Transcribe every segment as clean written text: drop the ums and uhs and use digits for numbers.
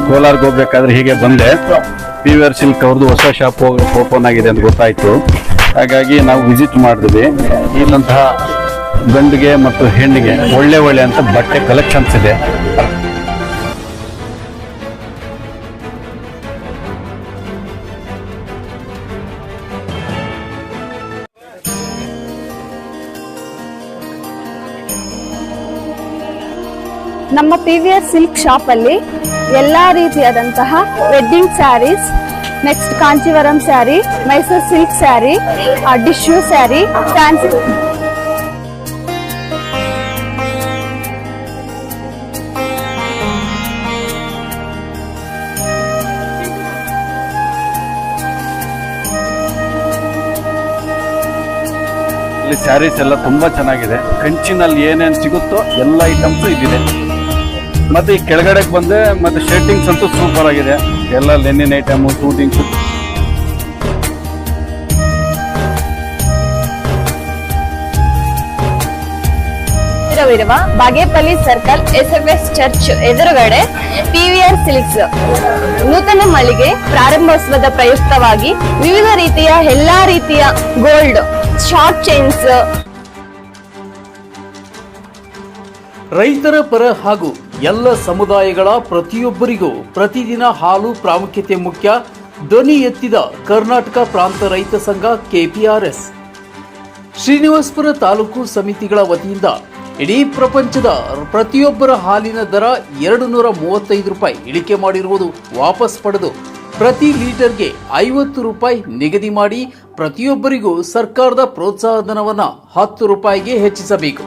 ಕೋಲಾರ್ಗೆ ಹೋಗ್ಬೇಕಾದ್ರೆ ಹೀಗೆ ಬಂದೆ. PVR ಸಿಲ್ಕ್ ಅವ್ರದ್ದು ಹೊಸ ಶಾಪ್ ಓಪನ್ ಆಗಿದೆ ಅಂತ ಗೊತ್ತಾಯ್ತು. ಹಾಗಾಗಿ ನಾವು ವಿಸಿಟ್ ಮಾಡಿದ್ವಿ. ಇಲ್ಲಂತಹ ಗಂಡಿಗೆ ಮತ್ತು ಹೆಣ್ಣಿಗೆ ಒಳ್ಳೆ ಅಂತ ಬಟ್ಟೆ ಕಲೆಕ್ಷನ್ಸ್ ಇದೆ. ನಮ್ಮ PVR ಸಿಲ್ಕ್ ಶಾಪ್ ಅಲ್ಲಿ ಎಲ್ಲಾ ರೀತಿಯಾದಂತಹ wedding saris, next Kanjeevaram sari, Mysuru silk sari, tissue sari, fancy saris ಎಲ್ಲ ತುಂಬಾ ಚೆನ್ನಾಗಿದೆ. ಕಂಚಿನಲ್ಲಿ ಏನೇನು ಸಿಗುತ್ತೋ ಎಲ್ಲ ಐಟಮ್ಸ್ ಇದಿದೆ. ಮತ್ತೆ ಈ ಕೆಳಗಡೆಗೆ ಬಂದೆ, ಮತ್ತೆ ಶರ್ಟಿಂಗ್ಸ್ ಅಂತೂ ಸೂಪರ್ ಆಗಿದೆ. ಎಲ್ಲ ಲೆನಿನ್ ಐಟಮ್, ಶೂಟಿಂಗ್ಸ್. ಇರುವ ಬಾಗೇಪಲ್ಲಿ ಸರ್ಕಲ್ SFS ಚರ್ಚ್ ಎದುರುಗಡೆ PVR ಸಿಲ್ಕ್ಸ್ ನೂತನ ಮಳಿಗೆ ಪ್ರಾರಂಭೋತ್ಸವದ ಪ್ರಯುಕ್ತವಾಗಿ ವಿವಿಧ ರೀತಿಯ ಎಲ್ಲಾ ರೀತಿಯ ಗೋಲ್ಡ್ ಶಾರ್ಟ್ ಚೈನ್ಸ್, ರೈತರ ಪರ ಹಾಗೂ ಎಲ್ಲ ಸಮುದಾಯಗಳ ಪ್ರತಿಯೊಬ್ಬರಿಗೂ ಪ್ರತಿದಿನ ಹಾಲು ಪ್ರಾಮುಖ್ಯತೆ ಮುಖ್ಯ. ಧ್ವನಿ ಎತ್ತಿದ ಕರ್ನಾಟಕ ಪ್ರಾಂತ ರೈತ ಸಂಘ KPRS ಶ್ರೀನಿವಾಸಪುರ ತಾಲೂಕು ಸಮಿತಿಗಳ ವತಿಯಿಂದ ಇಡೀ ಪ್ರಪಂಚದ ಪ್ರತಿಯೊಬ್ಬರ ಹಾಲಿನ ದರ 235 ರೂಪಾಯಿ ಇಳಿಕೆ ಮಾಡಿರುವುದು ವಾಪಸ್ ಪಡೆದು ಪ್ರತಿ ಲೀಟರ್ಗೆ 50 ರೂಪಾಯಿ ನಿಗದಿ ಮಾಡಿ ಪ್ರತಿಯೊಬ್ಬರಿಗೂ ಸರ್ಕಾರದ ಪ್ರೋತ್ಸಾಹ ಧನವನ್ನು 10 ರೂಪಾಯಿಗೆ ಹೆಚ್ಚಿಸಬೇಕು.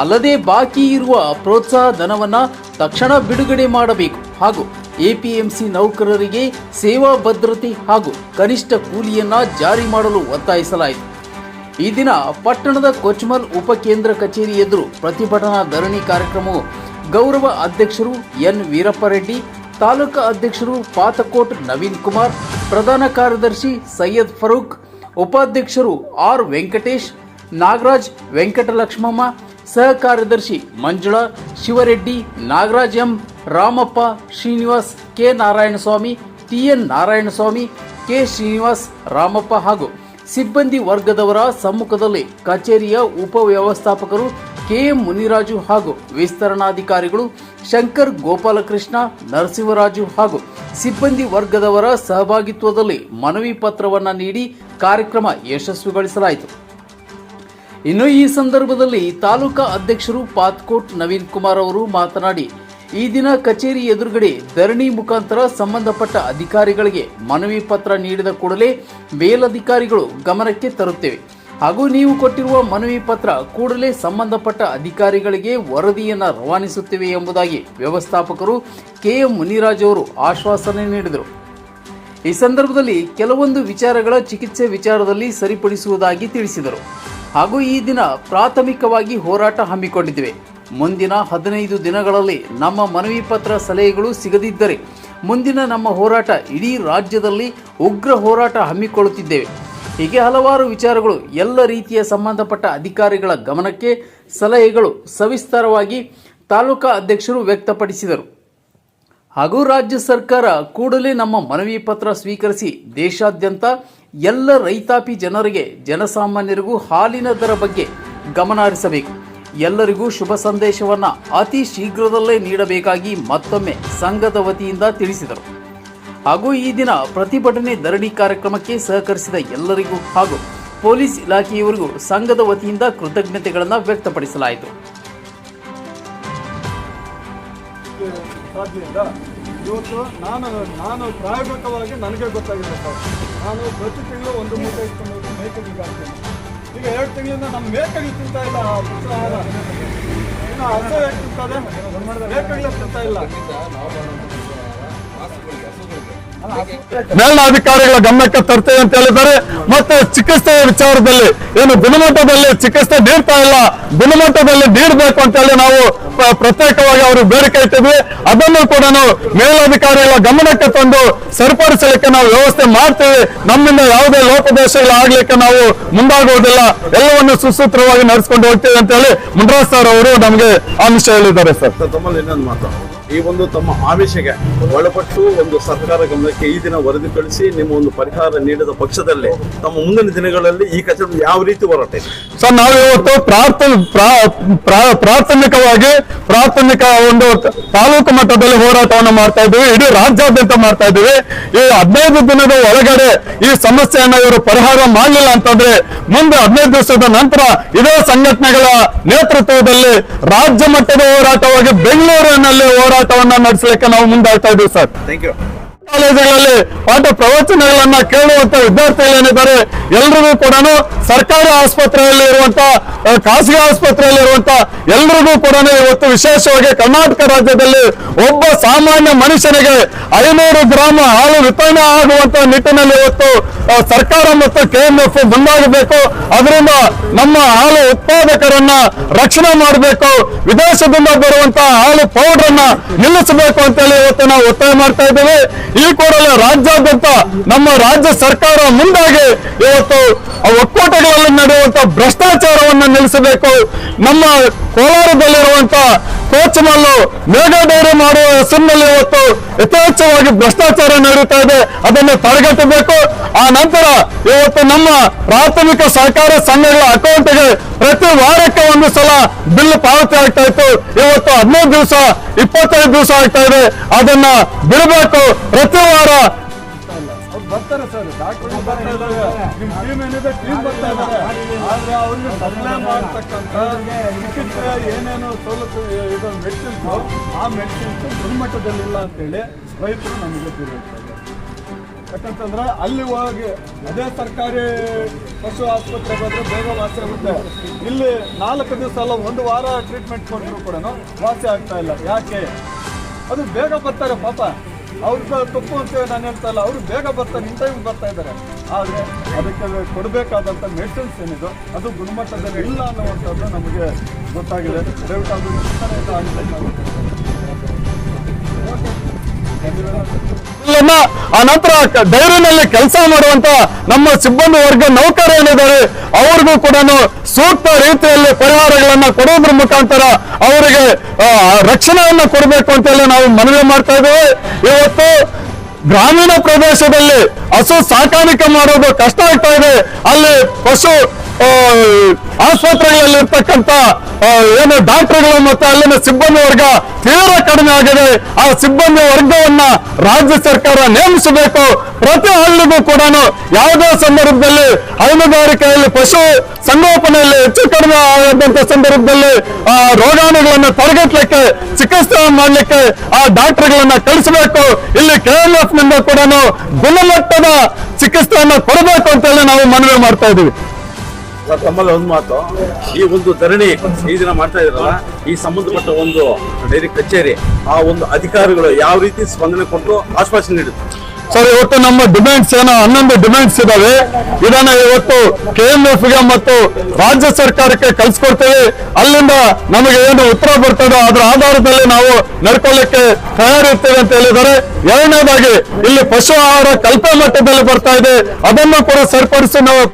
ಅಲ್ಲದೆ ಬಾಕಿ ಇರುವ ಪ್ರೋತ್ಸಾಹ ಧನವನ್ನು ತಕ್ಷಣ ಬಿಡುಗಡೆ ಮಾಡಬೇಕು ಹಾಗೂ APMC ನೌಕರರಿಗೆ ಸೇವಾ ಭದ್ರತೆ ಹಾಗೂ ಕನಿಷ್ಠ ಕೂಲಿಯನ್ನ ಜಾರಿ ಮಾಡಲು ಒತ್ತಾಯಿಸಲಾಯಿತು. ಈ ದಿನ ಪಟ್ಟಣದ ಕೊಚ್ಮಲ್ ಉಪಕೇಂದ್ರ ಕಚೇರಿ ಎದುರು ಪ್ರತಿಭಟನಾ ಧರಣಿ ಕಾರ್ಯಕ್ರಮವು ಗೌರವ ಅಧ್ಯಕ್ಷರು N ವೀರಪ್ಪರೆಡ್ಡಿ, ತಾಲೂಕಾ ಅಧ್ಯಕ್ಷರು ಪಾತಕೋಟ್ ನವೀನ್ ಕುಮಾರ್, ಪ್ರಧಾನ ಕಾರ್ಯದರ್ಶಿ ಸೈಯದ್ ಫರೂಕ್, ಉಪಾಧ್ಯಕ್ಷರು R ವೆಂಕಟೇಶ್, ನಾಗರಾಜ್, ವೆಂಕಟಲಕ್ಷ್ಮಮ್ಮ, ಸಹ ಕಾರ್ಯದರ್ಶಿ Manjula, Shivareddy, Nagaraj M, Ramappa, Srinivas, K Narayanaswamy, TN Narayanaswamy, K Srinivas, Ramappa ಹಾಗೂ ಸಿಬ್ಬಂದಿ ವರ್ಗದವರ ಸಮ್ಮುಖದಲ್ಲಿ ಕಚೇರಿಯ ಉಪವ್ಯವಸ್ಥಾಪಕರು KM ಮುನಿರಾಜು ಹಾಗೂ ವಿಸ್ತರಣಾಧಿಕಾರಿಗಳು ಶಂಕರ್ ಗೋಪಾಲಕೃಷ್ಣ, ನರಸಿಂಹರಾಜು ಹಾಗೂ ಸಿಬ್ಬಂದಿ ವರ್ಗದವರ ಸಹಭಾಗಿತ್ವದಲ್ಲಿ ಮನವಿ ಪತ್ರವನ್ನು ನೀಡಿ ಕಾರ್ಯಕ್ರಮ ಯಶಸ್ವಿಗೊಳಿಸಲಾಯಿತು. ಇನ್ನು ಈ ಸಂದರ್ಭದಲ್ಲಿ ತಾಲೂಕಾ ಅಧ್ಯಕ್ಷರು ಪಾತ್ಕೋಟ್ ನವೀನ್ ಕುಮಾರ್ ಅವರು ಮಾತನಾಡಿ, ಈ ದಿನ ಕಚೇರಿ ಎದುರುಗಡೆ ಧರಣಿ ಮುಖಾಂತರ ಸಂಬಂಧಪಟ್ಟ ಅಧಿಕಾರಿಗಳಿಗೆ ಮನವಿ ಪತ್ರ ನೀಡಿದ ಕೂಡಲೇ ಮೇಲಧಿಕಾರಿಗಳು ಗಮನಕ್ಕೆ ತರುತ್ತೇವೆ ಹಾಗೂ ನೀವು ಕೊಟ್ಟಿರುವ ಮನವಿ ಪತ್ರ ಕೂಡಲೇ ಸಂಬಂಧಪಟ್ಟ ಅಧಿಕಾರಿಗಳಿಗೆ ವರದಿಯನ್ನು ರವಾನಿಸುತ್ತೇವೆ ಎಂಬುದಾಗಿ ವ್ಯವಸ್ಥಾಪಕರು KM ಮುನಿರಾಜ್ ಅವರು ಆಶ್ವಾಸನೆ ನೀಡಿದರು. ಈ ಸಂದರ್ಭದಲ್ಲಿ ಕೆಲವೊಂದು ವಿಚಾರಗಳ ಚಿಕಿತ್ಸೆ ವಿಚಾರದಲ್ಲಿ ಸರಿಪಡಿಸುವುದಾಗಿ ತಿಳಿಸಿದರು ಹಾಗೂ ಈ ದಿನ ಪ್ರಾಥಮಿಕವಾಗಿ ಹೋರಾಟ ಹಮ್ಮಿಕೊಂಡಿದ್ದೇವೆ. ಮುಂದಿನ 15 ದಿನಗಳಲ್ಲಿ ನಮ್ಮ ಮನವಿ ಪತ್ರ ಸಲಹೆಗಳು ಸಿಗದಿದ್ದರೆ ಮುಂದಿನ ನಮ್ಮ ಹೋರಾಟ ಇಡೀ ರಾಜ್ಯದಲ್ಲಿ ಉಗ್ರ ಹೋರಾಟ ಹಮ್ಮಿಕೊಳ್ಳುತ್ತಿದ್ದೇವೆ. ಹೀಗೆ ಹಲವಾರು ವಿಚಾರಗಳು ಎಲ್ಲ ರೀತಿಯ ಸಂಬಂಧಪಟ್ಟ ಅಧಿಕಾರಿಗಳ ಗಮನಕ್ಕೆ ಸಲಹೆಗಳು ಸವಿಸ್ತಾರವಾಗಿ ತಾಲೂಕಾ ಅಧ್ಯಕ್ಷರು ವ್ಯಕ್ತಪಡಿಸಿದರು ಹಾಗೂ ರಾಜ್ಯ ಸರ್ಕಾರ ಕೂಡಲೇ ನಮ್ಮ ಮನವಿ ಪತ್ರ ಸ್ವೀಕರಿಸಿ ದೇಶಾದ್ಯಂತ ಎಲ್ಲ ರೈತಾಪಿ ಜನರಿಗೆ, ಜನಸಾಮಾನ್ಯರಿಗೂ ಹಾಲಿನ ದರ ಬಗ್ಗೆ ಗಮನ ಹರಿಸಬೇಕು. ಎಲ್ಲರಿಗೂ ಶುಭ ಸಂದೇಶವನ್ನು ಅತಿ ಶೀಘ್ರದಲ್ಲೇ ನೀಡಬೇಕಾಗಿ ಮತ್ತೊಮ್ಮೆ ಸಂಘದ ವತಿಯಿಂದ ತಿಳಿಸಿದರು ಹಾಗೂ ಈ ದಿನ ಪ್ರತಿಭಟನೆ ಧರಣಿ ಕಾರ್ಯಕ್ರಮಕ್ಕೆ ಸಹಕರಿಸಿದ ಎಲ್ಲರಿಗೂ ಹಾಗೂ ಪೊಲೀಸ್ ಇಲಾಖೆಯವರಿಗೂ ಸಂಘದ ವತಿಯಿಂದ ಕೃತಜ್ಞತೆಗಳನ್ನು ವ್ಯಕ್ತಪಡಿಸಲಾಯಿತು. ಇವತ್ತು ನಾನು ಪ್ರಾಯೋಗಿಕವಾಗಿ ನನಗೆ ಗೊತ್ತಾಗಿದೆ ಸರ್. ನಾನು ಪ್ರತಿ ತಿಂಗಳು ಒಂದು ಮೂಟೆ ಇಟ್ಕೊಂಡು ಮೇಕೆಗಳಿಗೆ ಹಾಕ್ತೀನಿ. ಈಗ 2 ತಿಂಗಳಿಂದ ನಮ್ಮ ಮೇಕೆಗಳು ತಿಂತಾ ಇಲ್ಲ. ಇನ್ನು ಹಸು ಹೇಗೆ ತಿಂತದೆ, ಮೇಕೆಗಳೇ ತಿಂತಾ ಇಲ್ಲ. ಮೇಲಾಧಿಕಾರಿಗಳ ಗಮನಕ್ಕೆ ತರ್ತೇವೆ ಅಂತ ಹೇಳಿದ್ದಾರೆ. ಮತ್ತೆ ಚಿಕಿತ್ಸೆ ವಿಚಾರದಲ್ಲಿ ಏನು ಗುಣಮಟ್ಟದಲ್ಲಿ ಚಿಕಿತ್ಸೆ ನೀಡ್ತಾ ಇಲ್ಲ, ಗುಣಮಟ್ಟದಲ್ಲಿ ನೀಡಬೇಕು ಅಂತ ಹೇಳಿ ನಾವು ಪ್ರತ್ಯೇಕವಾಗಿ ಅವರು ಬೇಡಿಕೆ ಇಟ್ಟಿದ್ವಿ. ಅದನ್ನು ಕೂಡ ನಾವು ಮೇಲಾಧಿಕಾರಿಗಳ ಗಮನಕ್ಕೆ ತಂದು ಸರಿಪಡಿಸಲಿಕ್ಕೆ ನಾವು ವ್ಯವಸ್ಥೆ ಮಾಡ್ತೇವೆ. ನಮ್ಮಿಂದ ಯಾವುದೇ ಲೋಪದೋಷಗಳಾಗ್ಲಿಕ್ಕೆ ನಾವು ಮುಂದಾಗುವುದಿಲ್ಲ, ಎಲ್ಲವನ್ನು ಸುಸೂತ್ರವಾಗಿ ನಡೆಸಿಕೊಂಡು ಹೋಗ್ತೇವೆ ಅಂತ ಹೇಳಿ ಮುನ್ರಾಜ್ ಸರ್ ಅವರು ನಮಗೆ ಆಮಿಷ ಹೇಳಿದ್ದಾರೆ. ಸರ್ ತಮ್ಮಲ್ಲಿ ಇನ್ನೊಂದು ಮಾತು, ಈ ಒಂದು ತಮ್ಮ ಆಮಿಷಗೆ ಒಳಪಟ್ಟು ಒಂದು ಸರ್ಕಾರ ಗಮನಕ್ಕೆ ಈ ದಿನ ವರದಿ ಕಳಿಸಿ ನಿಮ್ಮ ಒಂದು ಪರಿಹಾರ ನೀಡಿದ ಪಕ್ಷದಲ್ಲಿ ತಮ್ಮ ಮುಂದಿನ ದಿನಗಳಲ್ಲಿ ಈ ಕಚೇರಿ ಯಾವ ರೀತಿ ಹೋರಾಟ ಇದೆ? ಸರ್, ನಾವು ಇವತ್ತು ಪ್ರಾಥಮಿಕ ಒಂದು ತಾಲೂಕು ಮಟ್ಟದಲ್ಲಿ ಹೋರಾಟವನ್ನು ಮಾಡ್ತಾ ಇದ್ದೀವಿ, ಇಡೀ ರಾಜ್ಯಾದ್ಯಂತ ಮಾಡ್ತಾ ಇದ್ದೀವಿ. ಈ 15 ದಿನದ ಒಳಗಡೆ ಈ ಸಮಸ್ಯೆಯನ್ನ ಇವರು ಪರಿಹಾರ ಮಾಡಲಿಲ್ಲ ಅಂತಂದ್ರೆ ಮುಂದೆ 15 ದಿವಸದ ನಂತರ ಇದೇ ಸಂಘಟನೆಗಳ ನೇತೃತ್ವದಲ್ಲಿ ರಾಜ್ಯ ಮಟ್ಟದ ಹೋರಾಟವಾಗಿ ಬೆಂಗಳೂರಿನಲ್ಲಿ ಹೋರಾಟವನ್ನ ನಡೆಸಲಿಕ್ಕೆ ನಾವು ಮುಂದಾಗ್ತಾ ಇದ್ದೀವಿ ಸರ್. Thank you. ಕಾಲೇಜುಗಳಲ್ಲಿ ಪಾಠ ಪ್ರವಚನಗಳನ್ನ ಕೇಳುವಂತ ವಿದ್ಯಾರ್ಥಿಗಳೇನಿದ್ದಾರೆ ಎಲ್ರಿಗೂ ಕೂಡ ಸರ್ಕಾರಿ ಆಸ್ಪತ್ರೆಯಲ್ಲಿ ಇರುವಂತ ಖಾಸಗಿ ಆಸ್ಪತ್ರೆಯಲ್ಲಿ ಇರುವಂತ ಎಲ್ರಿಗೂ ಕೂಡ ಇವತ್ತು ವಿಶೇಷವಾಗಿ ಕರ್ನಾಟಕ ರಾಜ್ಯದಲ್ಲಿ ಒಬ್ಬ ಸಾಮಾನ್ಯ ಮನುಷ್ಯನಿಗೆ 500 ಗ್ರಾಂ ಹಾಲು ವಿತರಣೆ ಆಗುವಂತ ನಿಟ್ಟಿನಲ್ಲಿ ಇವತ್ತು ಸರ್ಕಾರ ಮತ್ತು KMF ಮುಂದಾಗಬೇಕು. ಅದರಿಂದ ನಮ್ಮ ಹಾಲು ಉತ್ಪಾದಕರನ್ನ ರಕ್ಷಣೆ ಮಾಡಬೇಕು, ವಿದೇಶದಿಂದ ಬರುವಂತ ಹಾಲು ಪೌಡರ್ ಅನ್ನ ನಿಲ್ಲಿಸಬೇಕು ಅಂತೇಳಿ ಇವತ್ತು ನಾವು ಒತ್ತಾಯ ಮಾಡ್ತಾ ಇದ್ದೇವೆ. ಈ ಕೂಡಲೇ ರಾಜ್ಯಾದ್ಯಂತ ನಮ್ಮ ರಾಜ್ಯ ಸರ್ಕಾರ ಮುಂದಾಗಿ ಇವತ್ತು ಒಕ್ಕೂಟಗಳಲ್ಲಿ ನಡೆಯುವಂತ ಭ್ರಷ್ಟಾಚಾರವನ್ನು ನಿಲ್ಲಿಸಬೇಕು. ನಮ್ಮ ಕೋಲಾರದಲ್ಲಿರುವಂತ ಕೋಚಮಲ್ಲು ಮೇಘ ಡೈರಿ ಮಾಡುವ ಹೆಸರಿನಲ್ಲಿ ಇವತ್ತು ಯಥೇಚ್ಛವಾಗಿ ಭ್ರಷ್ಟಾಚಾರ ನಡೀತಾ ಇದೆ, ಅದನ್ನು ತಡೆಗಟ್ಟಬೇಕು. ಆ ನಂತರ ಇವತ್ತು ನಮ್ಮ ಪ್ರಾಥಮಿಕ ಸಹಕಾರ ಸಂಘಗಳ ಅಕೌಂಟ್ಗೆ ಪ್ರತಿ ವಾರಕ್ಕೆ ಒಂದು ಸಲ ಬಿಲ್ ಪಾವತಿ ಆಗ್ತಾ ಇತ್ತು, ಇವತ್ತು 15 ದಿವಸ 25 ದಿವಸ ಆಗ್ತಾ ಇದೆ. ಅದನ್ನ ಬಿಡಬೇಕು. ಪ್ರತಿ ವಾರ ಅವ್ರು ಬರ್ತಾರೆ ಸರ್, ಡಾಕ್ಟರ್ ಬರ್ತಾ ಇದ್ದಾರೆ, ನಿಮ್ ಟೀಮ್ ಏನಿದೆ ಟೀಮ್ ಬರ್ತಾ ಇದ್ದಾರೆ. ಆದ್ರೆ ಅವ್ರಿಗೆ ಸಪ್ಲೈ ಮಾಡ್ತಕ್ಕಂಥ ಚಿಕಿತ್ಸೆ ಏನೇನು ಸವಲತ್ತು ಇದು ಮೆಡಿಸಿನ್ಸ್, ಆ ಮೆಡಿಸಿನ್ಸ್ ಗುಣಮಟ್ಟದಲ್ಲಿಲ್ಲ ಅಂತೇಳಿ ರೈತರು ನಮಗೆ ತಿಳಿಸ್ತಾರೆ. ಯಾಕಂತಂದ್ರೆ ಅಲ್ಲಿ ಹೋಗಿ ಅದೇ ಸರ್ಕಾರಿ ಪಶು ಆಸ್ಪತ್ರೆಗೆ ಹೋದ್ರೆ ಬೇಗ ವಾಸಿ ಆಗುತ್ತೆ. ಇಲ್ಲಿ 4 ದಿವಸ ಅಲ್ಲ 1 ವಾರ ಟ್ರೀಟ್ಮೆಂಟ್ ಕೊಟ್ಟರು ಕೂಡ ವಾಸಿ ಆಗ್ತಾ ಇಲ್ಲ. ಯಾಕೆ? ಅದು ಬೇಗ ಬರ್ತಾರೆ ಪಾಪ, ಅವ್ರಿಗೆ ತಪ್ಪು ಅಂತ ನಾನು ಹೇಳ್ತಾ ಇಲ್ಲ, ಅವರು ಬೇಗ ಬರ್ತಾರೆ, ಇನ್ ಟೈಮ್ ಬರ್ತಾ ಇದ್ದಾರೆ. ಆದರೆ ಅದಕ್ಕೆ ಕೊಡಬೇಕಾದಂಥ ಮೆಡಿಸಿನ್ಸ್ ಏನಿದೆ ಅದು ಗುಣಮಟ್ಟದಲ್ಲಿ ಇಲ್ಲ ಅನ್ನುವಂಥದ್ದು ನಮಗೆ ಗೊತ್ತಾಗಿದೆ. ದಯವಿಟ್ಟು ಅದು ಆ ನಂತರ ಡೈರಿನಲ್ಲಿ ಕೆಲಸ ಮಾಡುವಂತ ನಮ್ಮ ಸಿಬ್ಬಂದಿ ವರ್ಗ ನೌಕರು ಏನಿದ್ದಾರೆ ಅವ್ರಿಗೂ ಕೂಡ ಸೂಕ್ತ ರೀತಿಯಲ್ಲಿ ಪರಿಹಾರಗಳನ್ನ ಕೊಡೋದ್ರ ಮುಖಾಂತರ ಅವರಿಗೆ ರಕ್ಷಣೆಯನ್ನ ಕೊಡಬೇಕು ಅಂತೇಳಿ ನಾವು ಮನವಿ ಮಾಡ್ತಾ ಇದ್ದೇವೆ. ಇವತ್ತು ಗ್ರಾಮೀಣ ಪ್ರದೇಶದಲ್ಲಿ ಹಸು ಸಾಕಾಣಿಕೆ ಮಾಡೋದು ಕಷ್ಟ ಆಗ್ತಾ ಇದೆ. ಅಲ್ಲಿ ಪಶು ಆಸ್ಪತ್ರೆಗಳಲ್ಲಿ ಇರ್ತಕ್ಕಂಥ ಏನು ಡಾಕ್ಟರ್ಗಳು ಮತ್ತು ಅಲ್ಲಿನ ಸಿಬ್ಬಂದಿ ವರ್ಗ ತೀವ್ರ ಕಡಿಮೆ ಆಗಿದೆ. ಆ ಸಿಬ್ಬಂದಿ ವರ್ಗವನ್ನ ರಾಜ್ಯ ಸರ್ಕಾರ ನೇಮಿಸಬೇಕು. ಪ್ರತಿ ಹಳ್ಳಿಗೂ ಕೂಡ ಯಾವುದೇ ಸಂದರ್ಭದಲ್ಲಿ ಹೈನುಗಾರಿಕೆಯಲ್ಲಿ ಪಶು ಸಂಗೋಪನೆಯಲ್ಲಿ ಹೆಚ್ಚು ಕಡಿಮೆ ಆದಂತ ಸಂದರ್ಭದಲ್ಲಿ ರೋಗಾಣುಗಳನ್ನು ತಡೆಗಟ್ಟಲಿಕ್ಕೆ ಚಿಕಿತ್ಸೆ ಮಾಡಲಿಕ್ಕೆ ಆ ಡಾಕ್ಟರ್ಗಳನ್ನ ಕಳಿಸಬೇಕು. ಇಲ್ಲಿ KMF ನಿಂದ ಕೂಡ ಗುಣಮಟ್ಟದ ಚಿಕಿತ್ಸೆಯನ್ನು ಕೊಡಬೇಕು ಅಂತೇಳಿ ನಾವು ಮನವಿ ಮಾಡ್ತಾ ಇದ್ದೀವಿ. ತಮ್ಮಲ್ಲಿ ಒಂದು ಮಾತು, ಈ ಒಂದು ಧರಣಿ ಈ ದಿನ ಮಾಡ್ತಾ ಇದ್ರಲ್ಲ, ಈ ಸಂಬಂಧಪಟ್ಟ ಒಂದು ಡೈರಿ ಕಚೇರಿ ಆ ಒಂದು ಅಧಿಕಾರಿಗಳು ಯಾವ ರೀತಿ ಸ್ಪಂದನೆ ಕೊಟ್ಟು ಆಶ್ವಾಸನೆ ನೀಡುತ್ತೆ? ಸರ್, ಇವತ್ತು ನಮ್ಮ ಡಿಮ್ಯಾಂಡ್ಸ್ ಏನೋ 11 ಡಿಮ್ಯಾಂಡ್ಸ್ ಇದಾವೆ. ಇದನ್ನ ಇವತ್ತು KMFಗೆ ಮತ್ತು ರಾಜ್ಯ ಸರ್ಕಾರಕ್ಕೆ ಕಳ್ಸಿಕೊಡ್ತೇವೆ. ಅಲ್ಲಿಂದ ನಮಗೆ ಏನು ಉತ್ತರ ಬರ್ತದೋ ಅದರ ಆಧಾರದಲ್ಲಿ ನಾವು ನಡ್ಕೊಳ್ಳಿಕ್ಕೆ ತಯಾರಿರ್ತೇವೆ ಅಂತ ಹೇಳಿದ್ದಾರೆ. ಎರಡನೇದಾಗಿ ಇಲ್ಲಿ ಪಶು ಆಹಾರ ಕಲ್ಪ ಮಟ್ಟದಲ್ಲಿ ಬರ್ತಾ ಇದೆ, ಅದನ್ನು ಕೂಡ ಸರಿಪಡಿಸಿ ನಾವು